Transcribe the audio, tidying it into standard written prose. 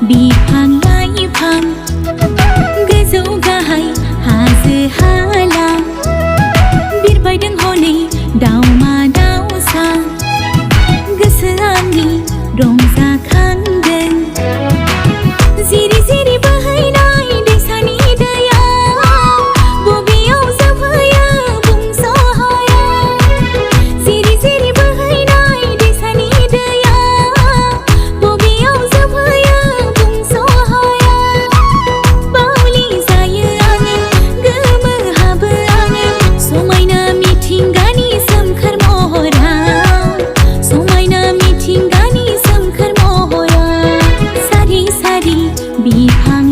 bifang laifang गोजौ गाहाय हाजो हाला बिरबायदों हनै दाउमा दाउसा गोसो आंनि रंजाखांदों जिरि जिरि बोहैनाय दैसानि दैया बबेयाव जोबहैयो बुंस' हाया जिरि जिरि बोहैनाय दैसानि दैया बबेयाव जोबहैयो बुंस' हाया बावलि जायो आङो गोमोहाबो आङो समायना मिथिंगानि सोमखोर महराव समायना मिथिंगानि सोमखोर महराव सारि सारि बिफां